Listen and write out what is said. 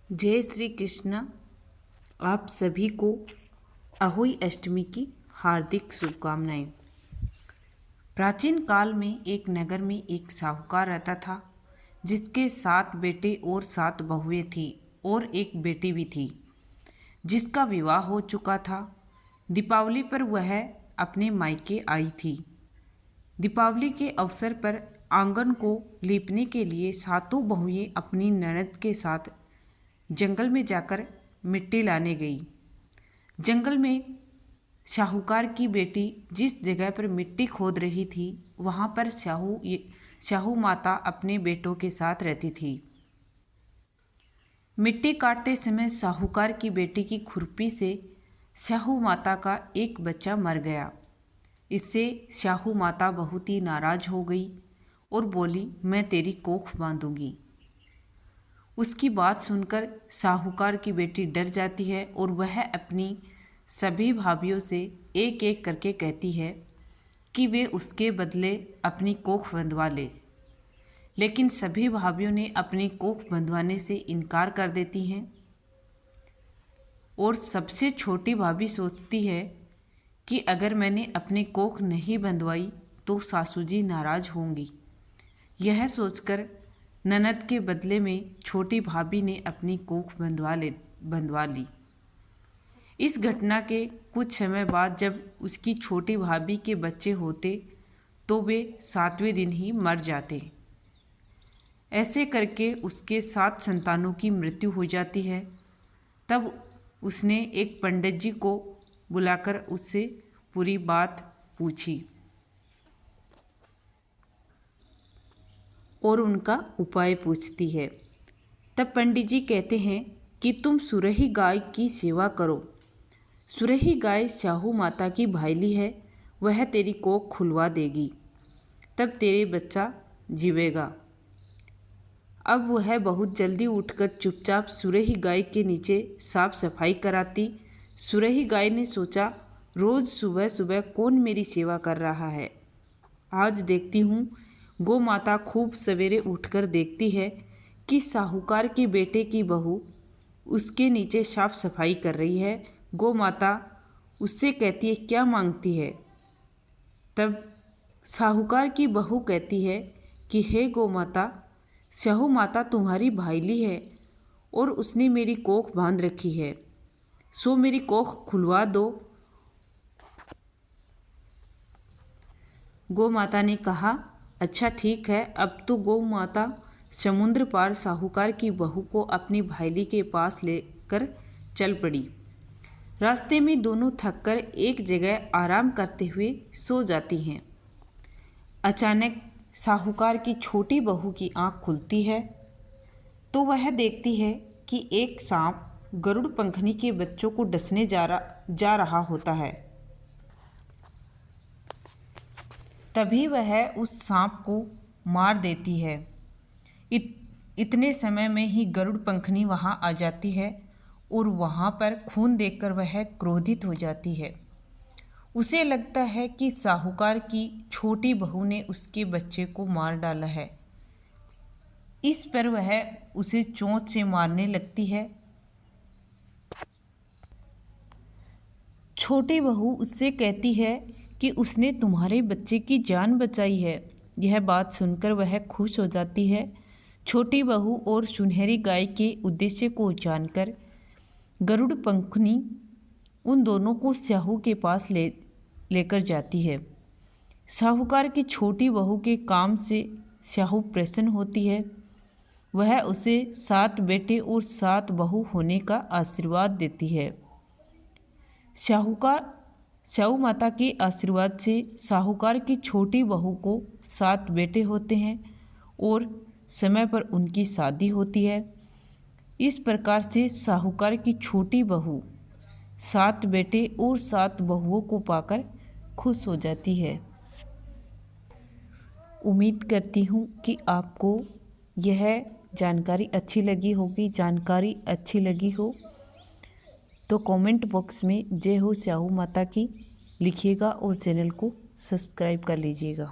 जय श्री कृष्ण। आप सभी को अहोई अष्टमी की हार्दिक शुभकामनाएं। प्राचीन काल में एक नगर में एक साहूकार रहता था, जिसके 7 बेटे और 7 बहुएं थी और एक बेटी भी थी, जिसका विवाह हो चुका था। दीपावली पर वह अपने मायके आई थी। दीपावली के अवसर पर आंगन को लीपने के लिए 7 बहुएं अपनी ननद के साथ जंगल में जाकर मिट्टी लाने गई। जंगल में साहूकार की बेटी जिस जगह पर मिट्टी खोद रही थी, वहाँ पर साहू माता अपने बेटों के साथ रहती थी। मिट्टी काटते समय साहूकार की बेटी की खुरपी से साहू माता का एक बच्चा मर गया। इससे साहू माता बहुत ही नाराज हो गई और बोली, मैं तेरी कोख बांधूंगी। उसकी बात सुनकर साहूकार की बेटी डर जाती है और वह अपनी सभी भाभियों से एक एक करके कहती है कि वे उसके बदले अपनी कोख बंधवा ले। लेकिन सभी भाभियों ने अपनी कोख बंधवाने से इनकार कर देती हैं और सबसे छोटी भाभी सोचती है कि अगर मैंने अपनी कोख नहीं बंधवाई तो सासू जी नाराज होंगी। यह सोचकर ननद के बदले में छोटी भाभी ने अपनी कोख बंधवा ली। इस घटना के कुछ समय बाद जब उसकी छोटी भाभी के बच्चे होते तो वे 7वें दिन ही मर जाते। ऐसे करके उसके 7 संतानों की मृत्यु हो जाती है। तब उसने एक पंडित जी को बुलाकर उससे पूरी बात पूछी और उनका उपाय पूछती है। तब पंडित जी कहते हैं कि तुम सुरही गाय की सेवा करो। सुरही गाय साहू माता की भाईली है, वह तेरी कोख खुलवा देगी, तब तेरे बच्चा जीवेगा। अब वह बहुत जल्दी उठकर चुपचाप सुरही गाय के नीचे साफ सफाई कराती। सुरही गाय ने सोचा, रोज़ सुबह सुबह कौन मेरी सेवा कर रहा है। आज देखती हूँ। गौ माता खूब सवेरे उठकर देखती है कि साहूकार की बेटे की बहू उसके नीचे साफ सफाई कर रही है। गौ माता उससे कहती है, क्या मांगती है। तब साहूकार की बहू कहती है कि हे गौ माता, साहू माता तुम्हारी भाईली है और उसने मेरी कोख बांध रखी है, सो मेरी कोख खुलवा दो। गौ माता ने कहा, अच्छा ठीक है। अब तो गौ माता समुद्र पार साहूकार की बहू को अपनी भाईली के पास लेकर चल पड़ी। रास्ते में दोनों थककर एक जगह आराम करते हुए सो जाती हैं। अचानक साहूकार की छोटी बहू की आंख खुलती है तो वह देखती है कि एक सांप गरुड़ पंखनी के बच्चों को डसने जा रहा होता है। तभी वह उस सांप को मार देती है। इतने समय में ही गरुड़ पंखनी वहाँ आ जाती है और वहाँ पर खून देखकर वह क्रोधित हो जाती है। उसे लगता है कि साहूकार की छोटी बहू ने उसके बच्चे को मार डाला है। इस पर वह उसे चोंच से मारने लगती है। छोटी बहू उससे कहती है कि उसने तुम्हारे बच्चे की जान बचाई है। यह बात सुनकर वह खुश हो जाती है। छोटी बहू और सुनहरी गाय के उद्देश्य को जानकर गरुड़ पंखनी उन दोनों को साहू के पास लेकर जाती है। साहूकार की छोटी बहू के काम से साहू प्रसन्न होती है। वह उसे 7 बेटे और 7 बहू होने का आशीर्वाद देती है। साहू माता के आशीर्वाद से साहूकार की छोटी बहू को 7 बेटे होते हैं और समय पर उनकी शादी होती है। इस प्रकार से साहूकार की छोटी बहू 7 बेटे और 7 बहुओं को पाकर खुश हो जाती है। उम्मीद करती हूँ कि आपको यह जानकारी अच्छी लगी होगी। जानकारी अच्छी लगी हो तो कमेंट बॉक्स में जय हो साहू माता की लिखिएगा और चैनल को सब्सक्राइब कर लीजिएगा।